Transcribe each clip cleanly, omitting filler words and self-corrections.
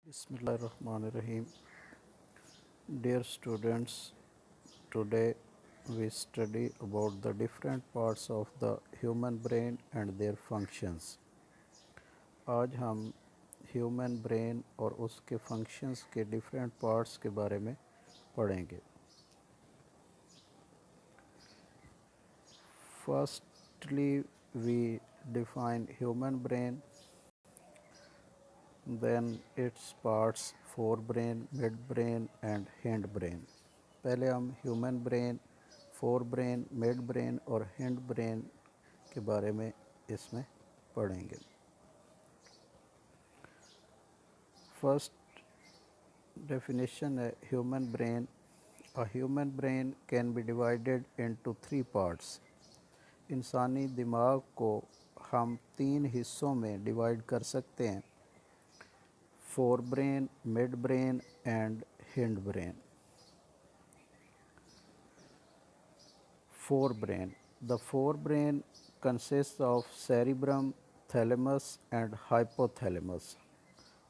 Bismillahirrahmanirrahim. Dear students, today we study about the different parts of the human brain and their functions. आज हम human brain और उसके functions के different parts के बारे में पढ़ेंगे. Firstly, we define human brain, then its parts forebrain, midbrain and hindbrain. पहले हम human brain, forebrain, mid brain और हिंड ब्रेन के बारे में इसमें पढ़ेंगे. फर्स्ट डेफिनेशन है human brain. A human brain can be divided into 3 parts. इंसानी दिमाग को हम 3 हिस्सों में डिवाइड कर सकते हैं: forebrain, midbrain and hindbrain. Forebrain. The forebrain consists of cerebrum, thalamus and hypothalamus.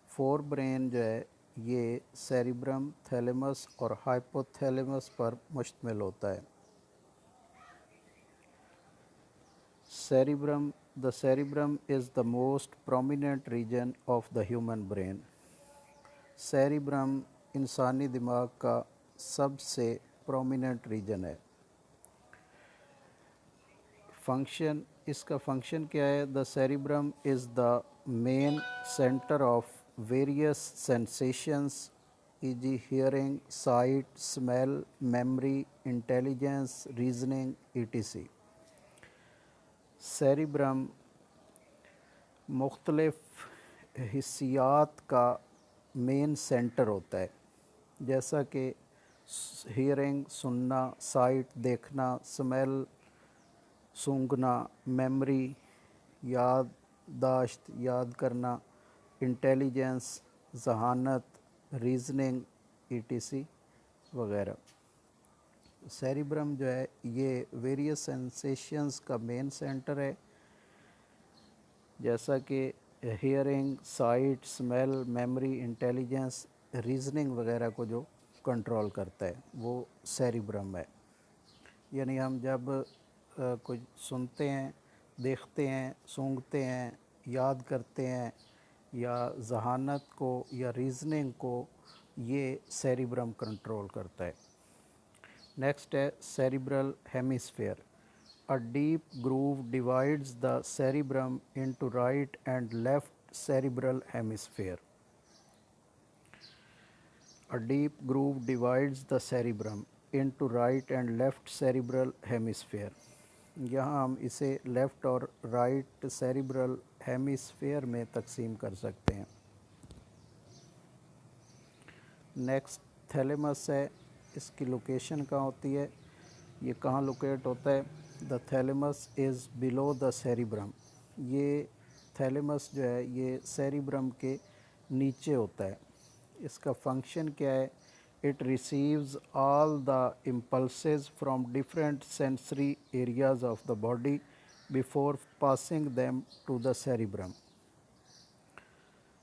Forebrain जो है ये cerebrum, thalamus और hypothalamus पर मुश्तमिल होता है. Cerebrum. The cerebrum is the most prominent region of the human brain. Cerebrum इंसानी दिमाग का सबसे prominent region है. फंक्शन, इसका फंक्शन क्या है? The cerebrum is the main centre of various sensations e.g. hearing, sight, smell, memory, intelligence, reasoning etc. Cerebrum मुख्तलिफ हिस्सियात का मेन सेंटर होता है, जैसा कि हियरिंग सुनना, साइट देखना, स्मेल सूंघना, मेमोरी याददाश्त याद करना, इंटेलिजेंस जहानत, रीजनिंग etc. वगैरह. सेरिब्रम जो है ये वेरियस सेंसेशंस का मेन सेंटर है, जैसा कि hearing, site, smell, memory, intelligence, reasoning वगैरह को जो कंट्रोल करता है वो सेरिब्रम है. यानी हम जब कुछ सुनते हैं, देखते हैं, सूंघते हैं, याद करते हैं या जहानत को या रीजनिंग को, ये सेरिब्रम कंट्रोल करता है. नेक्स्ट है cerebral hemisphere. A deep groove divides the cerebrum into right and left cerebral hemisphere. A deep groove divides the cerebrum into right and left cerebral hemisphere. यहाँ हम इसे लेफ़्ट और right cerebral hemisphere में तकसीम कर सकते हैं. नेक्स्ट थैलेमस है. इसकी लोकेशन कहाँ होती है? ये कहाँ लोकेट होता है? The thalamus is below the cerebrum. ये थैलेमस जो है ये सेरिब्रम के नीचे होता है. इसका फंक्शन क्या है? It receives all the impulses from different sensory areas of the body before passing them to the cerebrum.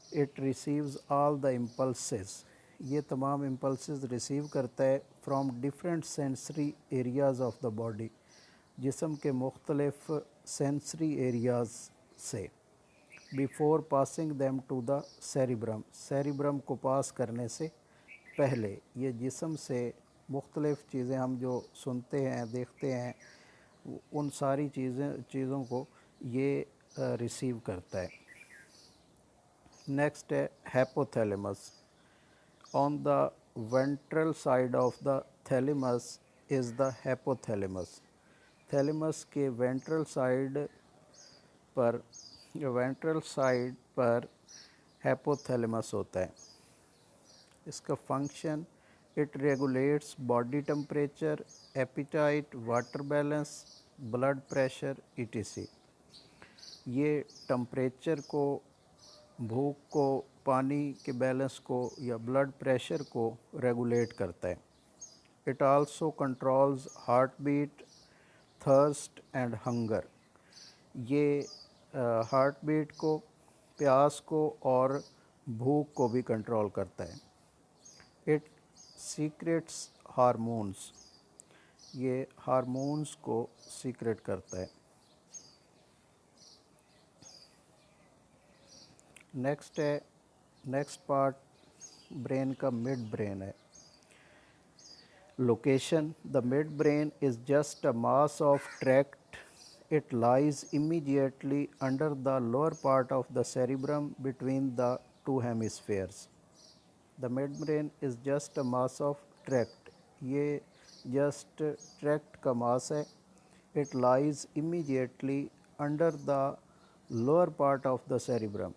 It receives all the impulses. ये तमाम इम्पल्सेस रिसीव करता है from different sensory areas of the body, जिस्म के मुख्तलिफ sensory areas से, before passing them to the cerebrum. Cerebrum को pass करने से पहले ये जिस्म से मुख्तलिफ़ चीज़ें हम जो सुनते हैं, देखते हैं, उन सारी चीज़ों को ये रिसीव करता है. नेक्स्ट है hypothalamus. On the ventral side of the thalamus is the hypothalamus. Thalamus के वेंट्रल साइड पर हैपोथैलेमस होता है. इसका function, it regulates body temperature, appetite, water balance, blood pressure etc. ये टेम्परेचर को, भूख को, पानी के बैलेंस को या ब्लड प्रेशर को रेगुलेट करता है. It also controls heart beat, thirst and hunger. ये हार्ट बीट को, प्यास को और भूख को भी कंट्रोल करता है। इट सीक्रेट्स हार्मोन्स, ये हार्मोन्स को सीक्रेट करता है। नेक्स्ट पार्ट ब्रेन का मिड ब्रेन है। Location, the mid brain is just a mass of tract, it lies immediately under the lower part of the cerebrum between the two hemispheres. The midbrain is just a mass of tract, ये just tract का mass है। It lies immediately under the lower part of the cerebrum,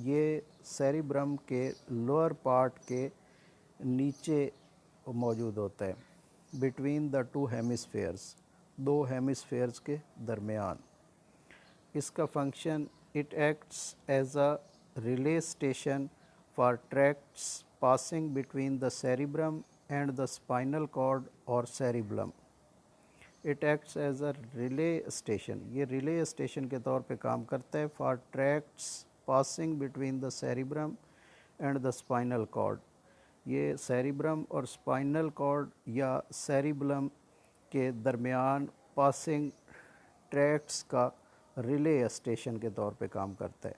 ये cerebrum के lower part के नीचे मौजूद होता है। Between the two hemispheres, दो हेमिस्फेयर्स के दरमियान। इसका function, it acts as a relay station for tracts passing between the cerebrum and the spinal cord और cerebellum. It acts as a relay station, ये रिले स्टेशन के तौर पे काम करता है for tracts passing between the cerebrum and the spinal cord. ये cerebrum और स्पाइनल कॉर्ड या सेरिब्लम के दरमियान पासिंग ट्रैक्ट्स का रिले स्टेशन के तौर पे काम करता है।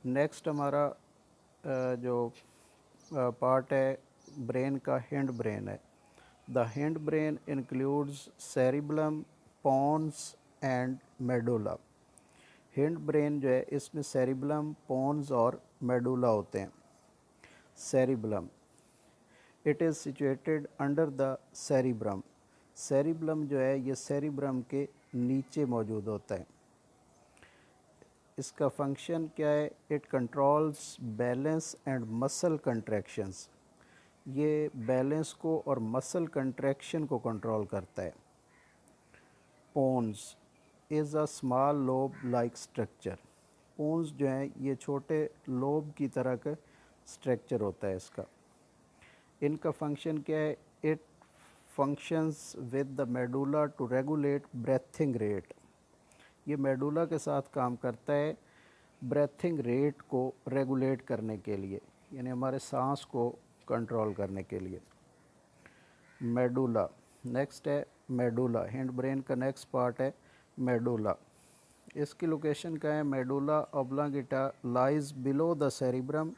नेक्स्ट हमारा जो पार्ट है ब्रेन का, हिंड ब्रेन है। The hind brain includes cerebellum, pons and medulla. Hind brain जो है इसमें सेरिब्लम, पॉन्स और मेडुला होते हैं। Cerebellum, it is situated under the cerebrum. Cerebellum जो है ये सेरिब्रम के नीचे मौजूद होता है। इसका फंक्शन क्या है, it controls balance and muscle contractions, ये बैलेंस को और मसल कंट्रैक्शन को कंट्रोल करता है। Pons is a small lobe like structure, pons जो हैं ये छोटे लोब की तरह का स्ट्रक्चर होता है इसका। इनका फंक्शन क्या है, it functions with the medulla to regulate breathing rate, ये मेडुला के साथ काम करता है ब्रेथिंग रेट को रेगुलेट करने के लिए, यानी हमारे सांस को कंट्रोल करने के लिए। मेडुला, नेक्स्ट है मेडुला, हिंड ब्रेन का नेक्स्ट पार्ट है मेडुला। इसकी लोकेशन क्या है, medulla oblongata lies below the cerebrum.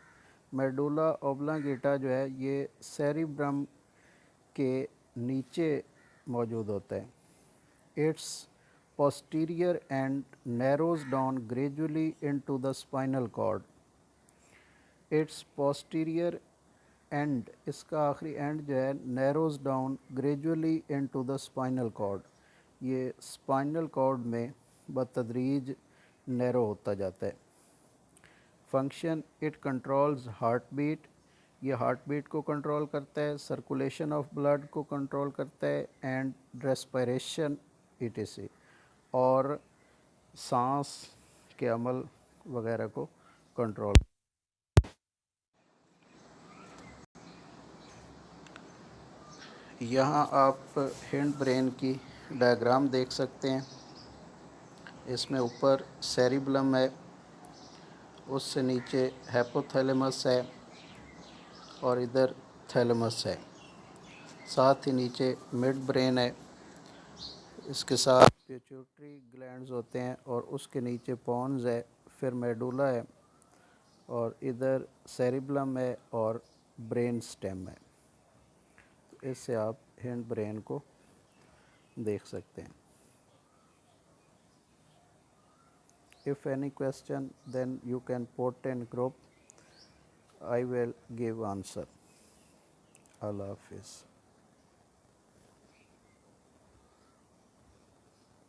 Medulla oblongata जो है ये सेरिब्रम के नीचे मौजूद होता है। It's posterior and narrows down gradually into the spinal cord. Its posterior end, इसका आखिरी end जो है narrows down gradually into the spinal cord, ये spinal cord में बतदरीज नैरो होता जाता है। Function, it controls heart beat, ये हार्ट बीट को कंट्रोल करता है, सर्कुलेशन ऑफ ब्लड को कंट्रोल करता है एंड रेस्पिरेशन etc, और सांस के अमल वगैरह को कंट्रोल। यहाँ आप हिंड ब्रेन की डायग्राम देख सकते हैं। इसमें ऊपर सेरिब्लम है, उससे नीचे हाइपोथैलेमस है और इधर थैलेमस है, साथ ही नीचे मिड ब्रेन है, इसके साथ पिट्यूटरी ग्लैंड्स होते हैं और उसके नीचे पॉन्स है, फिर मेडुला है और इधर सेरिब्लम है और ब्रेन स्टेम है। तो इससे आप हिंड ब्रेन को देख सकते हैं। If any question then you can post in group, I will give answer. अल्लाह हाफिज़।